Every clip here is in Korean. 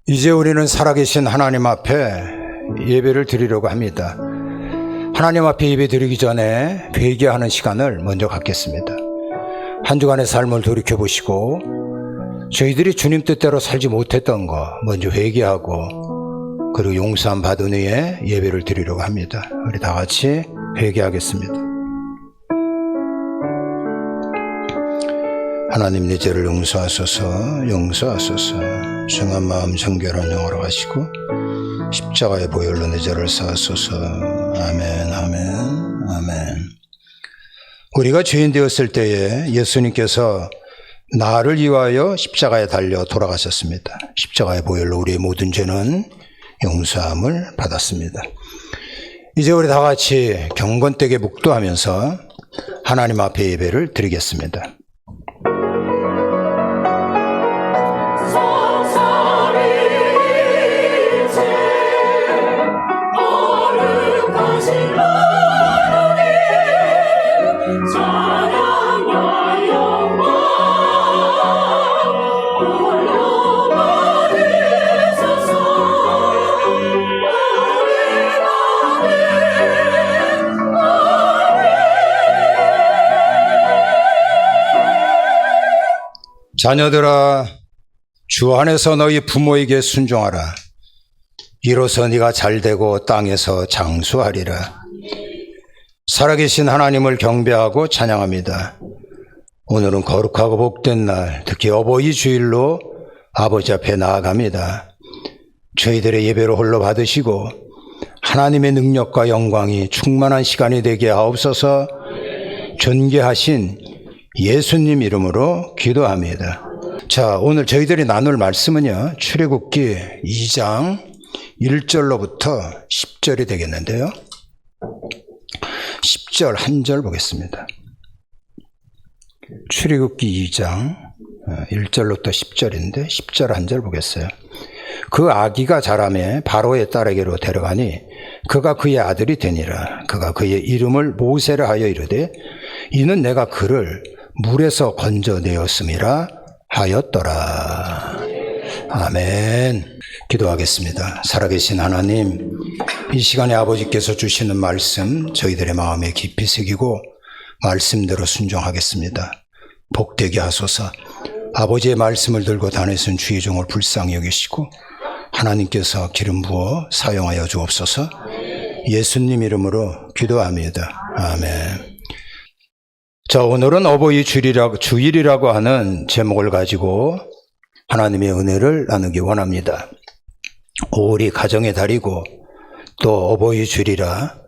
이제 우리는 살아계신 하나님 앞에 예배를 드리려고 합니다. 하나님 앞에 예배 드리기 전에 회개하는 시간을 먼저 갖겠습니다. 한 주간의 삶을 돌이켜보시고 저희들이 주님 뜻대로 살지 못했던 거 먼저 회개하고 그리고 용서함 받은 후에 예배를 드리려고 합니다. 우리 다 같이 회개하겠습니다. 하나님 내 죄를 용서하소서. 정한 마음 정결한 영으로 하시고 십자가의 보혈로 내 죄를 사하소서. 아멘. 우리가 죄인 되었을 때에 예수님께서 나를 위하여 십자가에 달려 돌아가셨습니다. 십자가의 보혈로 우리의 모든 죄는 용서함을 받았습니다. 이제 우리 다 같이 경건되게 묵도하면서 하나님 앞에 예배를 드리겠습니다. 자녀들아, 주 안에서 너희 부모에게 순종하라. 이로써 네가 잘되고 땅에서 장수하리라. 살아계신 하나님을 경배하고 찬양합니다. 오늘은 거룩하고 복된 날, 특히 어버이 주일로 아버지 앞에 나아갑니다. 저희들의 예배를 홀로 받으시고 하나님의 능력과 영광이 충만한 시간이 되게 하옵소서. 존귀하신 예수님 이름으로 기도합니다. 자, 오늘 저희들이 나눌 말씀은요, 출애굽기 2장 1절로부터 10절이 되겠는데요. 10절 한 절 보겠습니다. 출애굽기 2장 1절로부터 10절인데 10절 한 절 보겠어요. 그 아기가 자라매 바로의 딸에게로 데려가니 그가 그의 아들이 되니라. 그가 그의 이름을 모세라 하여 이르되 이는 내가 그를 물에서 건져내었음이라 하였더라. 아멘. 기도하겠습니다. 살아계신 하나님, 이 시간에 아버지께서 주시는 말씀 저희들의 마음에 깊이 새기고 말씀대로 순종하겠습니다. 복되게 하소서. 아버지의 말씀을 들고 다니신 주의 종을 불쌍히 여기시고 하나님께서 기름 부어 사용하여 주옵소서. 예수님 이름으로 기도합니다. 아멘. 자, 오늘은 어버이 주일이라고 하는 제목을 가지고 하나님의 은혜를 나누기 원합니다. 5월이 가정의 달이고 또 어버이 주일이라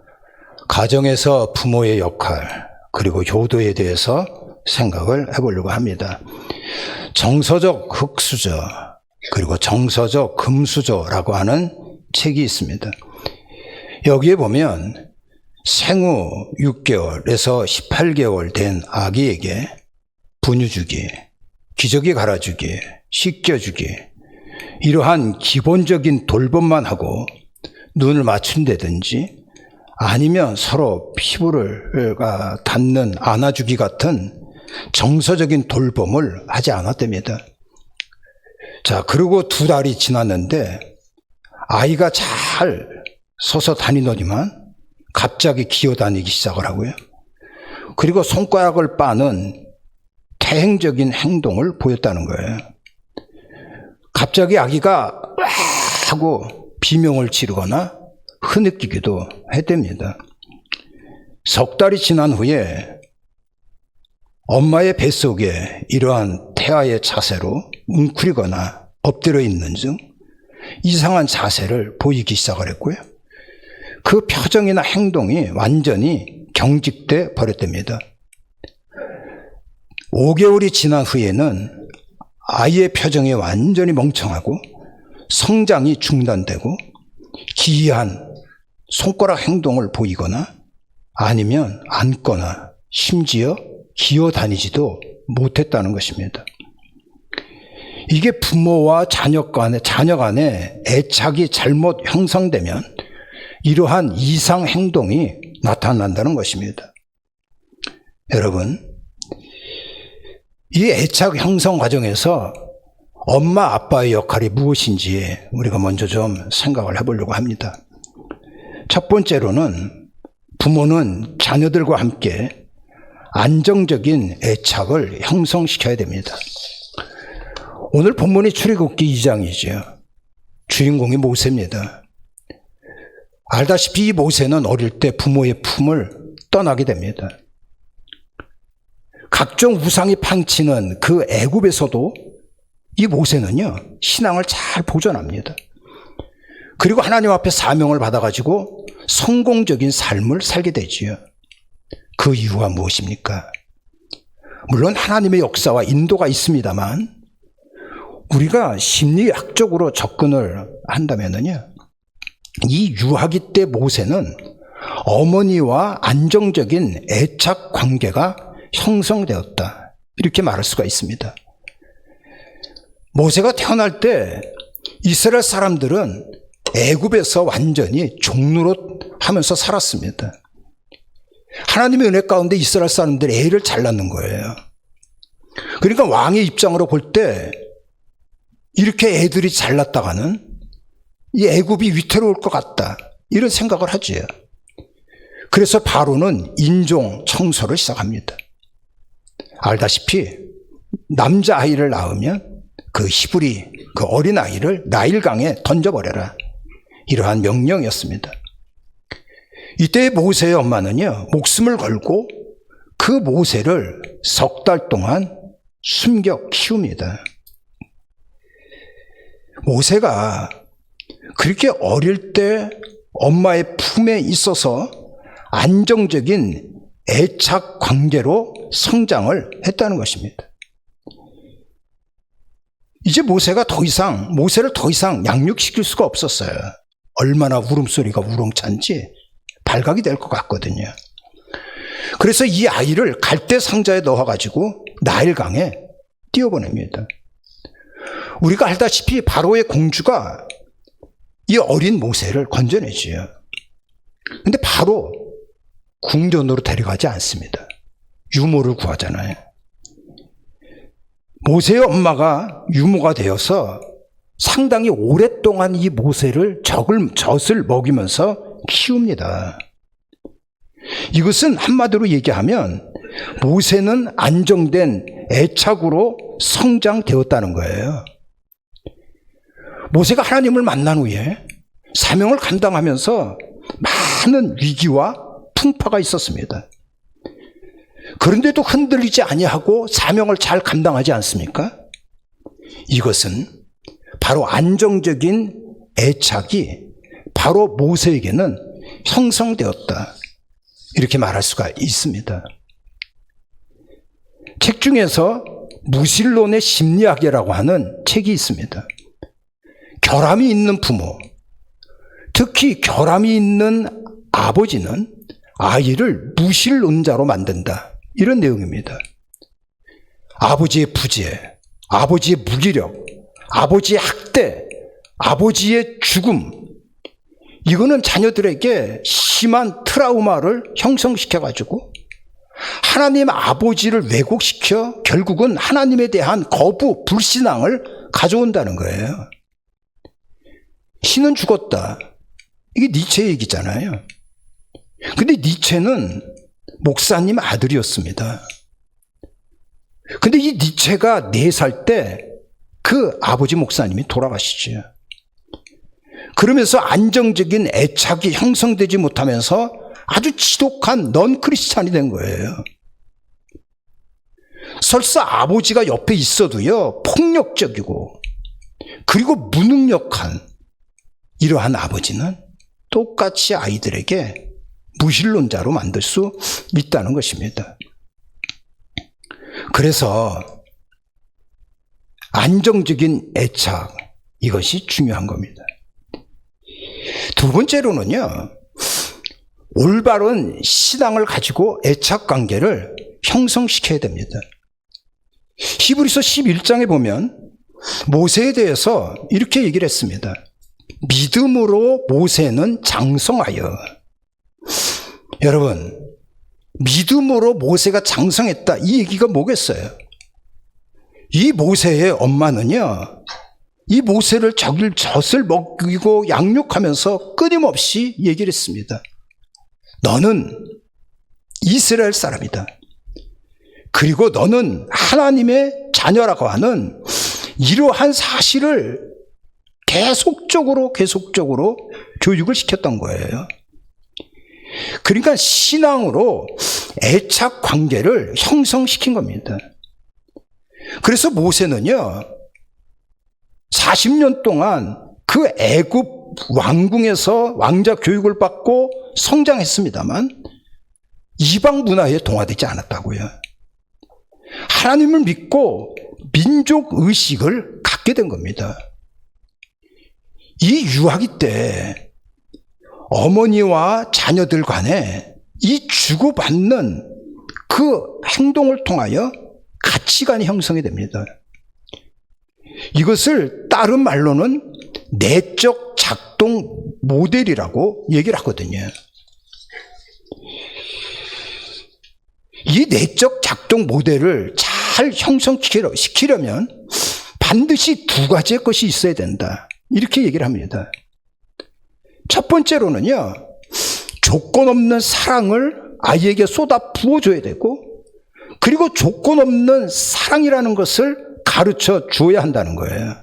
가정에서 부모의 역할 그리고 효도에 대해서 생각을 해보려고 합니다. 정서적 흙수저 그리고 정서적 금수저라고 하는 책이 있습니다. 여기에 보면 생후 6개월에서 18개월 된 아기에게 분유주기, 기저귀 갈아주기, 씻겨주기 이러한 기본적인 돌봄만 하고 눈을 맞춘다든지 아니면 서로 피부를 닿는 안아주기 같은 정서적인 돌봄을 하지 않았답니다. 자, 그리고 2달이 지났는데 아이가 잘 서서 다니더니만 갑자기 기어다니기 시작을 하고요. 그리고 손가락을 빠는 태행적인 행동을 보였다는 거예요. 갑자기 아기가 하고 비명을 지르거나 흐느끼기도 했답니다. 석 달이 지난 후에 엄마의 뱃속에 이러한 태아의 자세로 웅크리거나 엎드려 있는 등 이상한 자세를 보이기 시작을 했고요. 그 표정이나 행동이 완전히 경직돼 버렸답니다. 5개월이 지난 후에는 아이의 표정이 완전히 멍청하고 성장이 중단되고 기이한 손가락 행동을 보이거나 아니면 앉거나 심지어 기어다니지도 못했다는 것입니다. 이게 부모와 자녀 간의 애착이 잘못 형성되면 이러한 이상 행동이 나타난다는 것입니다. 여러분, 이 애착 형성 과정에서 엄마, 아빠의 역할이 무엇인지 우리가 먼저 좀 생각을 해보려고 합니다. 첫 번째로는 부모는 자녀들과 함께 안정적인 애착을 형성시켜야 됩니다. 오늘 본문이 출애굽기 2장이죠. 주인공이 모세입니다. 알다시피 이 모세는 어릴 때 부모의 품을 떠나게 됩니다. 각종 우상이 판치는 그 애굽에서도 이 모세는요, 신앙을 잘 보존합니다. 그리고 하나님 앞에 사명을 받아가지고 성공적인 삶을 살게 되지요. 그 이유가 무엇입니까? 물론 하나님의 역사와 인도가 있습니다만 우리가 심리학적으로 접근을 한다면요, 이 유아기 때 모세는 어머니와 안정적인 애착 관계가 형성되었다, 이렇게 말할 수가 있습니다. 모세가 태어날 때 이스라엘 사람들은 애굽에서 완전히 종노릇 하면서 살았습니다. 하나님의 은혜 가운데 이스라엘 사람들이 애를 잘 낳는 거예요. 그러니까 왕의 입장으로 볼 때 이렇게 애들이 잘 낳다가는 이 애굽이 위태로울 것 같다, 이런 생각을 하지요. 그래서 바로는 인종 청소를 시작합니다. 알다시피 남자아이를 낳으면 그 히브리, 그 어린아이를 나일강에 던져버려라, 이러한 명령이었습니다. 이때 모세의 엄마는요, 목숨을 걸고 그 모세를 석 달 동안 숨겨 키웁니다. 모세가 그렇게 어릴 때 엄마의 품에 있어서 안정적인 애착 관계로 성장을 했다는 것입니다. 이제 모세를 더 이상 양육시킬 수가 없었어요. 얼마나 울음소리가 우렁찬지 발각이 될 것 같거든요. 그래서 이 아이를 갈대 상자에 넣어가지고 나일강에 띄워보냅니다. 우리가 알다시피 바로의 공주가 이 어린 모세를 건져내지요. 근데 바로 궁전으로 데려가지 않습니다. 유모를 구하잖아요. 모세의 엄마가 유모가 되어서 상당히 오랫동안 이 모세를 젖을 먹이면서 키웁니다. 이것은 한마디로 얘기하면 모세는 안정된 애착으로 성장되었다는 거예요. 모세가 하나님을 만난 후에 사명을 감당하면서 많은 위기와 풍파가 있었습니다. 그런데도 흔들리지 아니하고 사명을 잘 감당하지 않습니까? 이것은 바로 안정적인 애착이 바로 모세에게는 형성되었다, 이렇게 말할 수가 있습니다. 책 중에서 무신론의 심리학이라고 하는 책이 있습니다. 결함이 있는 부모, 특히 결함이 있는 아버지는 아이를 무신론자로 만든다, 이런 내용입니다. 아버지의 부재, 아버지의 무기력, 아버지의 학대, 아버지의 죽음, 이거는 자녀들에게 심한 트라우마를 형성시켜가지고 하나님 아버지를 왜곡시켜 결국은 하나님에 대한 거부, 불신앙을 가져온다는 거예요. 신은 죽었다, 이게 니체 얘기잖아요. 근데 니체는 목사님 아들이었습니다. 근데 이 니체가 4살 때 그 아버지 목사님이 돌아가시죠. 그러면서 안정적인 애착이 형성되지 못하면서 아주 지독한 넌 크리스찬이 된 거예요. 설사 아버지가 옆에 있어도요, 폭력적이고 그리고 무능력한 이러한 아버지는 똑같이 아이들에게 무신론자로 만들 수 있다는 것입니다. 그래서 안정적인 애착, 이것이 중요한 겁니다. 두 번째로는요, 올바른 신앙을 가지고 애착 관계를 형성시켜야 됩니다. 히브리서 11장에 보면 모세에 대해서 이렇게 얘기를 했습니다. 믿음으로 모세는 장성하여. 여러분, 믿음으로 모세가 장성했다, 이 얘기가 뭐겠어요? 이 모세의 엄마는요, 이 모세를 젖을 먹이고 양육하면서 끊임없이 얘기를 했습니다. 너는 이스라엘 사람이다. 그리고 너는 하나님의 자녀라고 하는 이러한 사실을 계속적으로 교육을 시켰던 거예요. 그러니까 신앙으로 애착 관계를 형성시킨 겁니다. 그래서 모세는요, 40년 동안 그 애굽 왕궁에서 왕자 교육을 받고 성장했습니다만 이방 문화에 동화되지 않았다고요. 하나님을 믿고 민족 의식을 갖게 된 겁니다. 이 유아기 때 어머니와 자녀들 간에 이 주고받는 그 행동을 통하여 가치관이 형성이 됩니다. 이것을 다른 말로는 내적 작동 모델이라고 얘기를 하거든요. 이 내적 작동 모델을 잘 형성시키려면 반드시 두 가지의 것이 있어야 된다. 이렇게 얘기를 합니다. 첫 번째로는요, 조건 없는 사랑을 아이에게 쏟아 부어줘야 되고, 그리고 조건 없는 사랑이라는 것을 가르쳐 주어야 한다는 거예요.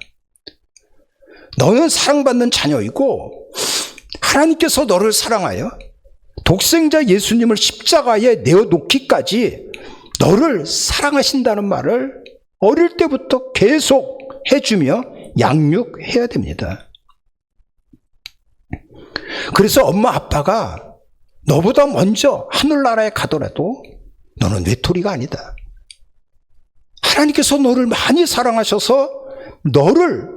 너는 사랑받는 자녀이고 하나님께서 너를 사랑하여 독생자 예수님을 십자가에 내어놓기까지 너를 사랑하신다는 말을 어릴 때부터 계속 해주며 양육해야 됩니다. 그래서 엄마 아빠가 너보다 먼저 하늘나라에 가더라도 너는 외톨이가 아니다. 하나님께서 너를 많이 사랑하셔서 너를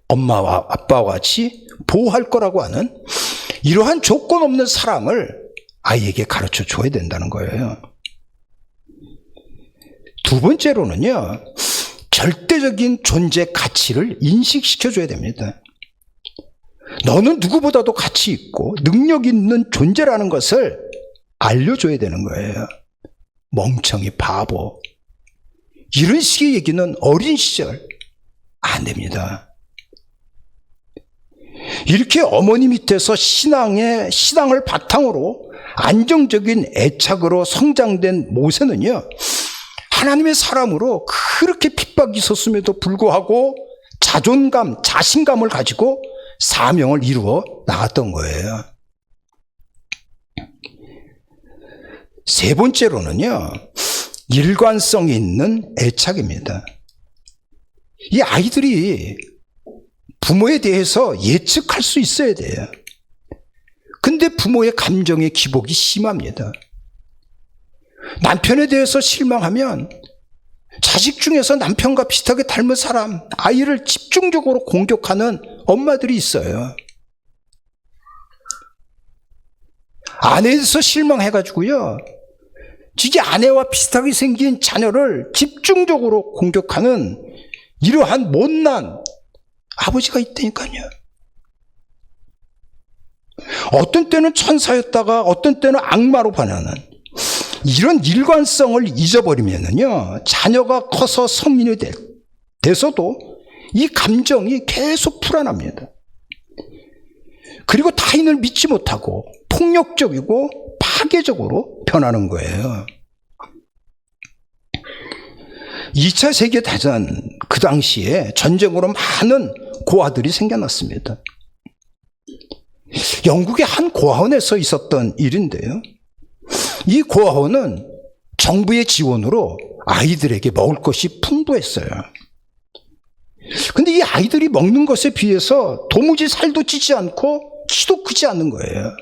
엄마와 아빠와 같이 보호할 거라고 하는 이러한 조건 없는 사랑을 아이에게 가르쳐 줘야 된다는 거예요. 두 번째로는요, 절대적인 존재 가치를 인식시켜 줘야 됩니다. 너는 누구보다도 가치 있고 능력 있는 존재라는 것을 알려줘야 되는 거예요. 멍청이, 바보. 이런 식의 얘기는 어린 시절 안 됩니다. 이렇게 어머니 밑에서 신앙을 바탕으로 안정적인 애착으로 성장된 모세는요, 하나님의 사람으로 그렇게 핍박이 있었음에도 불구하고 자존감, 자신감을 가지고 사명을 이루어 나갔던 거예요. 세 번째로는요, 일관성이 있는 애착입니다. 이 아이들이 부모에 대해서 예측할 수 있어야 돼요. 근데 부모의 감정의 기복이 심합니다. 남편에 대해서 실망하면 자식 중에서 남편과 비슷하게 닮은 사람, 아이를 집중적으로 공격하는 엄마들이 있어요. 아내에 대해서 실망해가지고요, 지지 아내와 비슷하게 생긴 자녀를 집중적으로 공격하는 이러한 못난 아버지가 있다니까요. 어떤 때는 천사였다가 어떤 때는 악마로 변하는 이런 일관성을 잊어버리면요, 자녀가 커서 성인이 돼서도 이 감정이 계속 불안합니다. 그리고 타인을 믿지 못하고 폭력적이고 파괴적으로 변하는 거예요. 2차 세계대전 그 당시에 전쟁으로 많은 고아들이 생겨났습니다. 영국의 한 고아원에서 있었던 일인데요, 이 고아원은 정부의 지원으로 아이들에게 먹을 것이 풍부했어요. 근데 이 아이들이 먹는 것에 비해서 도무지 살도 찌지 않고 키도 크지 않는 거예요.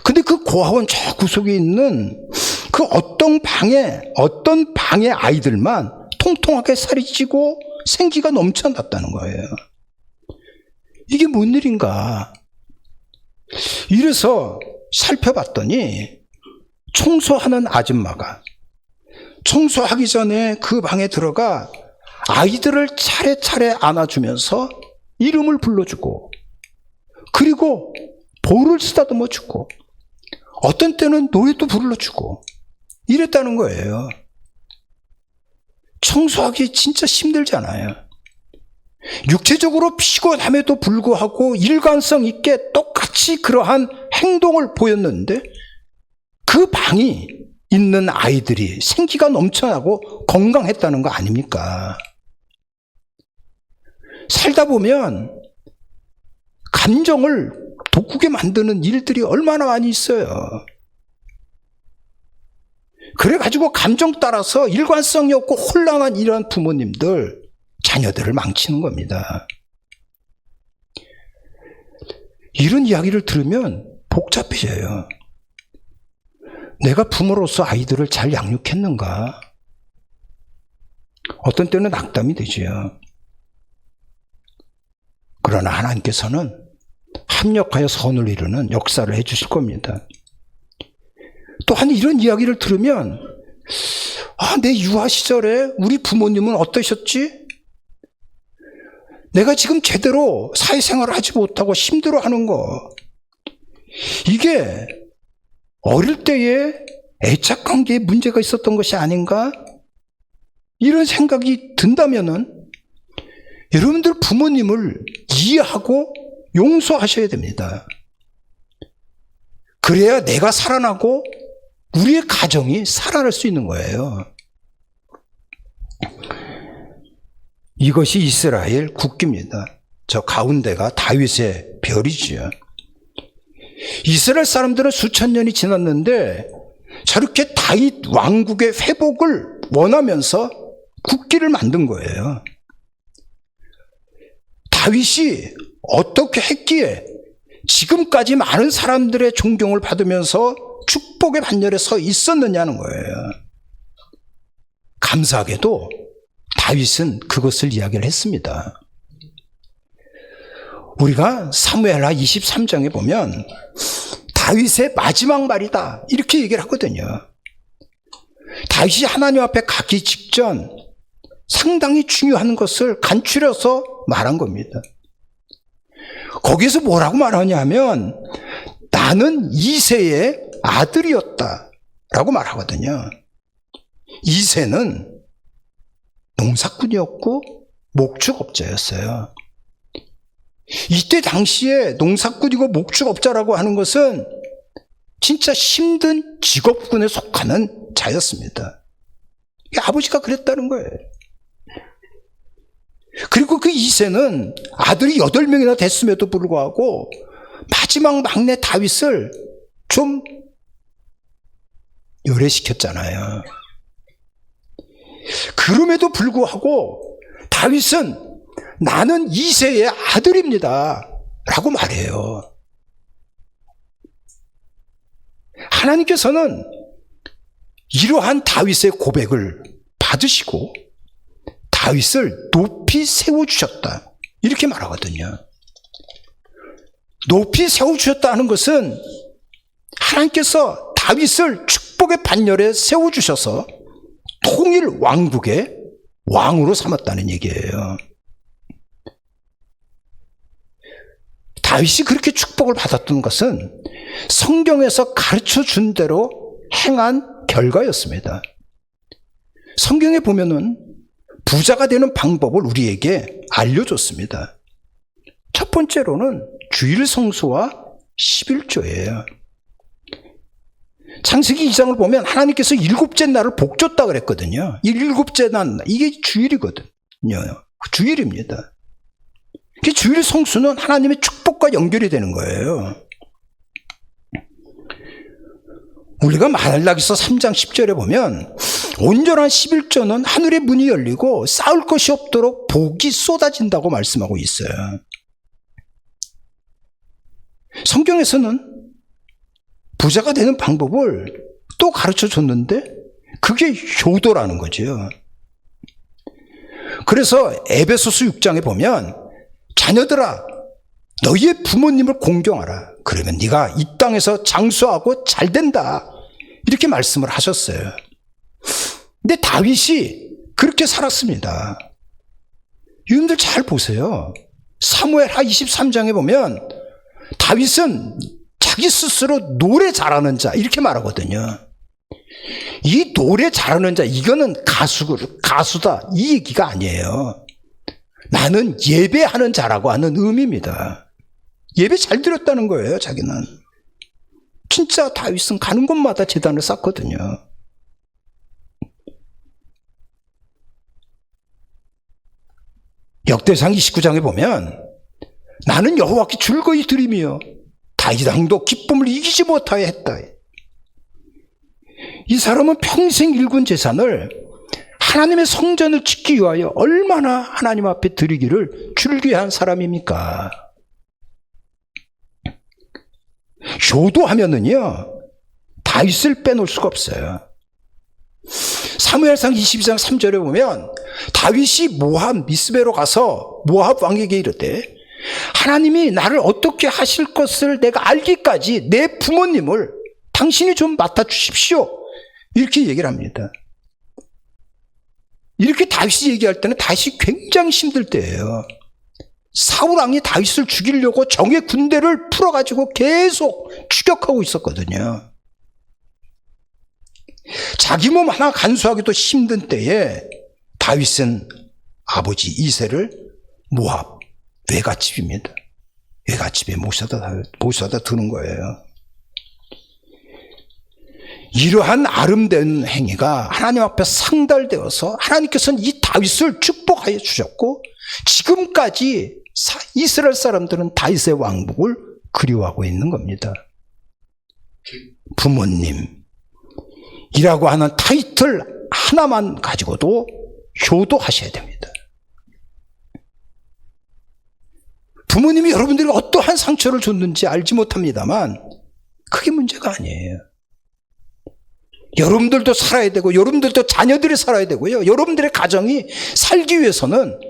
근데 그 고아원 저 구석에 있는 그 어떤 방의 아이들만 통통하게 살이 찌고 생기가 넘쳐났다는 거예요. 이게 뭔 일인가? 이래서 살펴봤더니 청소하는 아줌마가 청소하기 전에 그 방에 들어가 아이들을 차례차례 안아주면서 이름을 불러주고, 그리고 볼을 쓰다듬어 주고, 어떤 때는 노래도 불러주고 이랬다는 거예요. 청소하기 진짜 힘들잖아요. 육체적으로 피곤함에도 불구하고 일관성 있게 똑같이 그러한 행동을 보였는데 그 방이 있는 아이들이 생기가 넘쳐나고 건강했다는 거 아닙니까? 살다 보면 감정을 돋구게 만드는 일들이 얼마나 많이 있어요. 그래가지고 감정 따라서 일관성이 없고 혼란한 이런 부모님들, 자녀들을 망치는 겁니다. 이런 이야기를 들으면 복잡해져요. 내가 부모로서 아이들을 잘 양육했는가? 어떤 때는 악담이 되지요. 그러나 하나님께서는 합력하여 선을 이루는 역사를 해주실 겁니다. 또한 이런 이야기를 들으면 내 유아 시절에 우리 부모님은 어떠셨지? 내가 지금 제대로 사회생활을 하지 못하고 힘들어하는 거, 이게 어릴 때에 애착관계에 문제가 있었던 것이 아닌가? 이런 생각이 든다면은 여러분들 부모님을 이해하고 용서하셔야 됩니다. 그래야 내가 살아나고 우리의 가정이 살아날 수 있는 거예요. 이것이 이스라엘 국기입니다. 저 가운데가 다윗의 별이지요. 이스라엘 사람들은 수천 년이 지났는데 저렇게 다윗 왕국의 회복을 원하면서 국기를 만든 거예요. 다윗이 어떻게 했기에 지금까지 많은 사람들의 존경을 받으면서 축복의 반열에 서 있었느냐는 거예요. 감사하게도 다윗은 그것을 이야기를 했습니다. 우리가 사무엘하 23장에 보면 다윗의 마지막 말이다 이렇게 얘기를 하거든요. 다윗이 하나님 앞에 가기 직전 상당히 중요한 것을 간추려서 말한 겁니다. 거기서 뭐라고 말하냐 하면 나는 이새의 아들이었다 라고 말하거든요. 이새는 농사꾼이었고 목축업자였어요. 이때 당시에 농사꾼이고 목축업자라고 하는 것은 진짜 힘든 직업군에 속하는 자였습니다. 아버지가 그랬다는 거예요. 그리고 그 이새는 아들이 8명이나 됐음에도 불구하고 마지막 막내 다윗을 좀 요래시켰잖아요. 그럼에도 불구하고 다윗은 나는 이새의 아들입니다 라고 말해요. 하나님께서는 이러한 다윗의 고백을 받으시고 다윗을 높이 세워주셨다 이렇게 말하거든요. 높이 세워주셨다 하는 것은 하나님께서 다윗을 축복의 반열에 세워주셔서 통일 왕국의 왕으로 삼았다는 얘기예요. 다윗이 그렇게 축복을 받았던 것은 성경에서 가르쳐 준 대로 행한 결과였습니다. 성경에 보면은 부자가 되는 방법을 우리에게 알려줬습니다. 첫 번째로는 주일 성수와 11조예요. 창세기 2장을 보면 하나님께서 7째 날을 복 줬다 그랬거든요. 이 7째 날, 이게 주일이거든요. 주일입니다. 주일 성수는 하나님의 축복과 연결이 되는 거예요. 우리가 말라기서 3장 10절에 보면 온전한 11조는 하늘의 문이 열리고 쌓을 것이 없도록 복이 쏟아진다고 말씀하고 있어요. 성경에서는 부자가 되는 방법을 또 가르쳐 줬는데 그게 효도라는 거죠. 그래서 에베소서 6장에 보면 자녀들아 너희의 부모님을 공경하라. 그러면 네가 이 땅에서 장수하고 잘 된다. 이렇게 말씀을 하셨어요. 근데 다윗이 그렇게 살았습니다. 여러분들 잘 보세요. 사무엘하 23장에 보면 다윗은 자기 스스로 노래 잘하는 자 이렇게 말하거든요. 이 노래 잘하는 자, 이거는 가수다, 이 얘기가 아니에요. 나는 예배하는 자라고 하는 의미입니다. 예배 잘 드렸다는 거예요, 자기는. 진짜 다윗은 가는 곳마다 제단을 쌓거든요. 역대상 29장에 보면 나는 여호와께 즐거이 드리며 다윗 왕도 기쁨을 이기지 못하여 했다. 이 사람은 평생 일군 재산을 하나님의 성전을 짓기 위하여 얼마나 하나님 앞에 드리기를 즐겨한 사람입니까? 효도하면은요, 다윗을 빼놓을 수가 없어요. 사무엘상 22장 3절에 보면 다윗이 모압 미스베로 가서 모압 왕에게 이르되 하나님이 나를 어떻게 하실 것을 내가 알기까지 내 부모님을 당신이 좀 맡아주십시오. 이렇게 얘기를 합니다. 이렇게 다윗이 얘기할 때는 다윗이 굉장히 힘들 때예요. 사울 왕이 다윗을 죽이려고 정의 군대를 풀어가지고 계속 추격하고 있었거든요. 자기 몸 하나 간수하기도 힘든 때에 다윗은 아버지 이새를 모압 외갓집입니다. 외갓집에 모셔다 두는 거예요. 이러한 아름다운 행위가 하나님 앞에 상달되어서 하나님께서는 이 다윗을 축복하여 주셨고 지금까지 이스라엘 사람들은 다윗의 왕복을 그리워하고 있는 겁니다. 부모님이라고 하는 타이틀 하나만 가지고도 효도하셔야 됩니다. 부모님이 여러분들이 어떠한 상처를 줬는지 알지 못합니다만 그게 문제가 아니에요. 여러분들도 살아야 되고 여러분들도 자녀들이 살아야 되고요. 여러분들의 가정이 살기 위해서는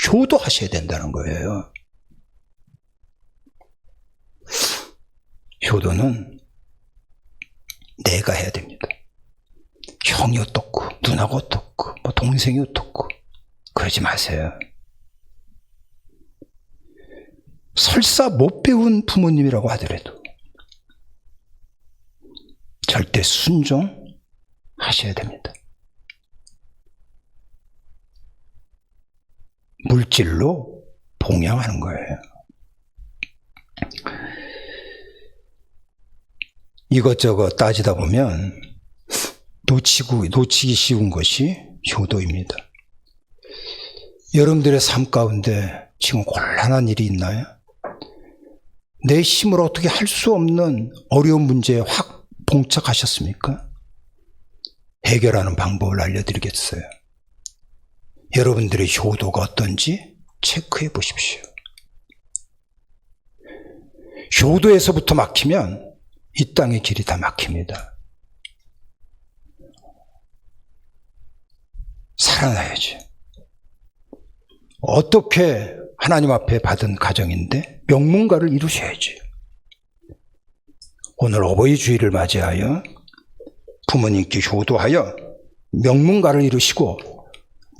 효도하셔야 된다는 거예요. 효도는 내가 해야 됩니다. 형이 어떻고 누나가 어떻고 뭐 동생이 어떻고 그러지 마세요. 설사 못 배운 부모님이라고 하더라도 절대 순종하셔야 됩니다. 물질로 봉양하는 거예요. 이것저것 따지다 보면 놓치기 쉬운 것이 효도입니다. 여러분들의 삶 가운데 지금 곤란한 일이 있나요? 내 힘으로 어떻게 할 수 없는 어려운 문제에 확 봉착하셨습니까? 해결하는 방법을 알려드리겠어요. 여러분들의 효도가 어떤지 체크해 보십시오. 효도에서부터 막히면 이 땅의 길이 다 막힙니다. 살아나야지. 어떻게 하나님 앞에 받은 가정인데 명문가를 이루셔야지. 오늘 어버이 주일을 맞이하여 부모님께 효도하여 명문가를 이루시고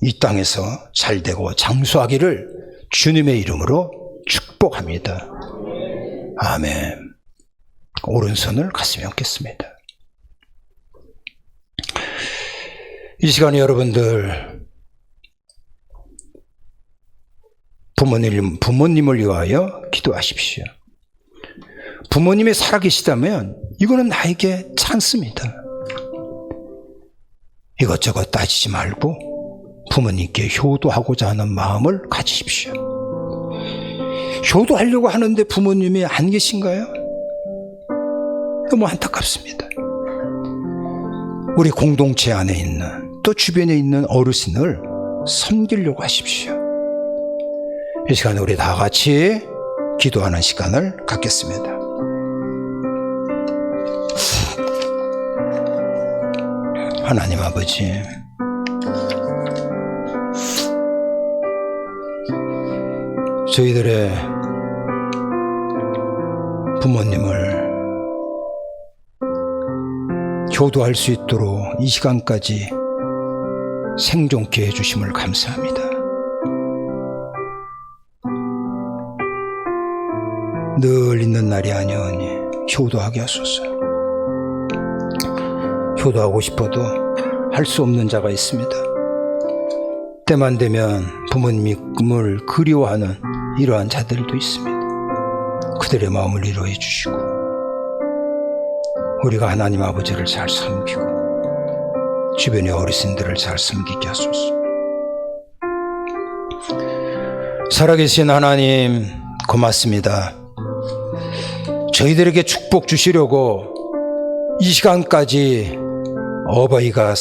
이 땅에서 잘되고 장수하기를 주님의 이름으로 축복합니다. 아멘. 오른손을 가슴에 얹겠습니다. 이 시간에 여러분들 부모님을 위하여 기도하십시오. 부모님이 살아계시다면 이거는 나에게 찬스입니다. 이것저것 따지지 말고 부모님께 효도하고자 하는 마음을 가지십시오. 효도하려고 하는데 부모님이 안 계신가요? 너무 안타깝습니다. 우리 공동체 안에 있는 또 주변에 있는 어르신을 섬기려고 하십시오. 이 시간에 우리 다 같이 기도하는 시간을 갖겠습니다. 하나님 아버지, 저희들의 부모님을 효도할 수 있도록 이 시간까지 생존케 해주심을 감사합니다. 늘 있는 날이 아니오니 효도하게 하소서. 효도하고 싶어도 할 수 없는 자가 있습니다. 때만 되면 부모님을 그리워하는 이러한 자들도 있습니다. 그들의 마음을 위로해 주시고 우리가 하나님 아버지를 잘 섬기고 주변의 어르신들을 잘 섬기게 하소서. 살아계신 하나님 고맙습니다. 저희들에게 축복 주시려고 이 시간까지 어버이가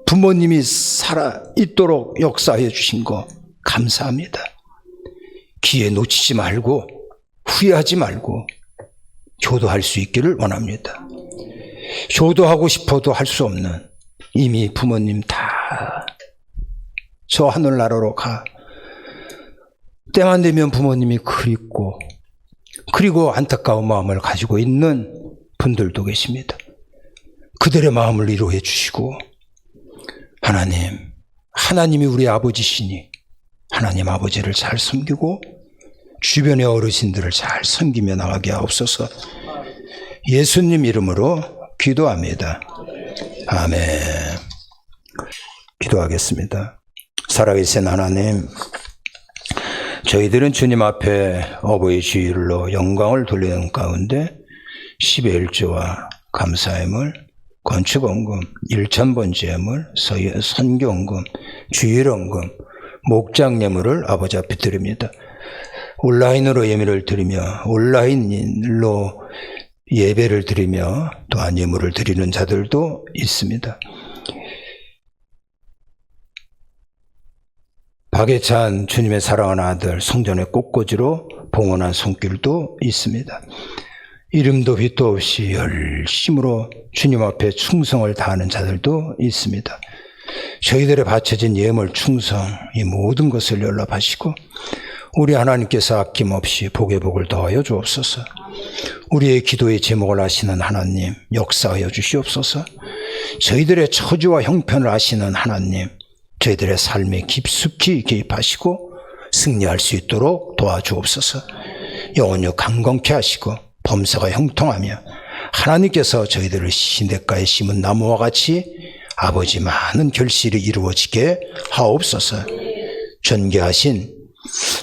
부모님이 살아 있도록 역사해 주신 거 감사합니다. 기회 놓치지 말고 후회하지 말고 효도할 수 있기를 원합니다. 효도하고 싶어도 할 수 없는 이미 부모님 다 저 하늘나라로 가. 때만 되면 부모님이 그립고 그리고 안타까운 마음을 가지고 있는 분들도 계십니다. 그들의 마음을 위로해 주시고 하나님이 우리 아버지시니 하나님 아버지를 잘 섬기고 주변의 어르신들을 잘 섬기며 나가게 하옵소서. 예수님 이름으로 기도합니다. 아멘. 기도하겠습니다. 살아계신 하나님, 저희들은 주님 앞에 어버이 주일로 영광을 돌리는 가운데 10의 1조와 감사함을 건축원금, 일천번제물, 선교원금, 주일원금, 목장예물을 아버지 앞에 드립니다. 온라인으로 예물을 드리며 온라인으로 예배를 드리며 또한 예물을 드리는 자들도 있습니다. 박예찬 주님의 사랑하는 아들 성전의 꽃꽂이로 봉헌한 손길도 있습니다. 이름도 빛도 없이 열심으로 주님 앞에 충성을 다하는 자들도 있습니다. 저희들의 바쳐진 예물 충성 이 모든 것을 연락하시고 우리 하나님께서 아낌없이 복의 복을 더하여 주옵소서. 우리의 기도의 제목을 아시는 하나님 역사하여 주시옵소서. 저희들의 처지와 형편을 아시는 하나님 저희들의 삶에 깊숙이 개입하시고 승리할 수 있도록 도와주옵소서. 영혼을 강건케 하시고 범사가 형통하며 하나님께서 저희들을 시냇가에 심은 나무와 같이 아버지 많은 결실이 이루어지게 하옵소서. 존귀하신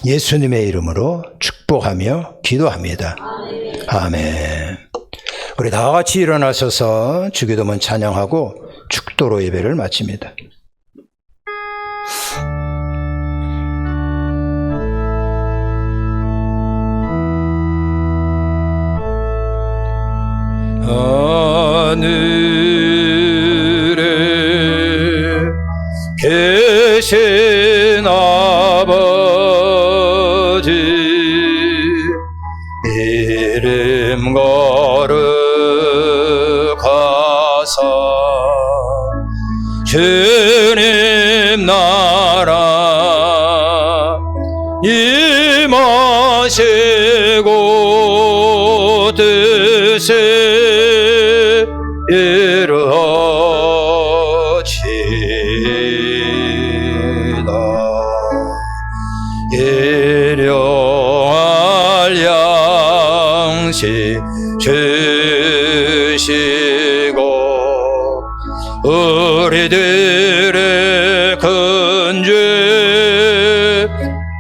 예수님의 이름으로 축복하며 기도합니다. 아멘. 우리 다 같이 일어나셔서 주기도문 찬양하고 축도로 예배를 마칩니다. 하늘에 계신 아버지 이름 거룩하사 주님 나라 임하시고 뜻을 이루어지다. 일용할 양식 주시고 우리들의 큰 죄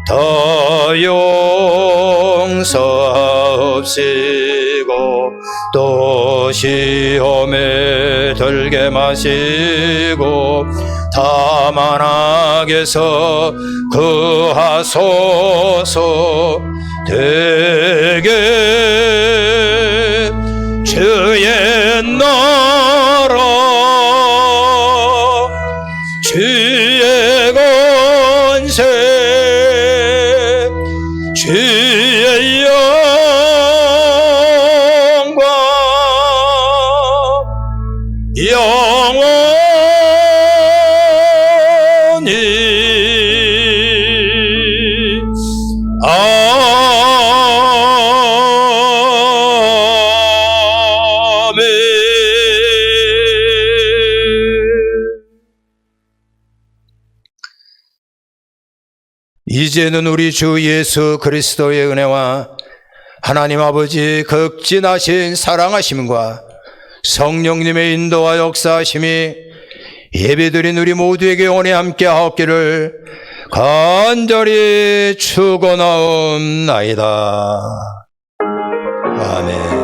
다 용서하옵시고 또 시험에 들게 마시고 다만 악에서 구하소서. 되게 주의 나라 주의 권세 주의 영광 영원히 아멘. 이제는 우리 주 예수 그리스도의 은혜와 하나님 아버지 극진하신 사랑하심과 성령님의 인도와 역사하심이 예배드린 우리 모두에게 오래 함께 하옵기를 간절히 축원하옵나이다. 아멘.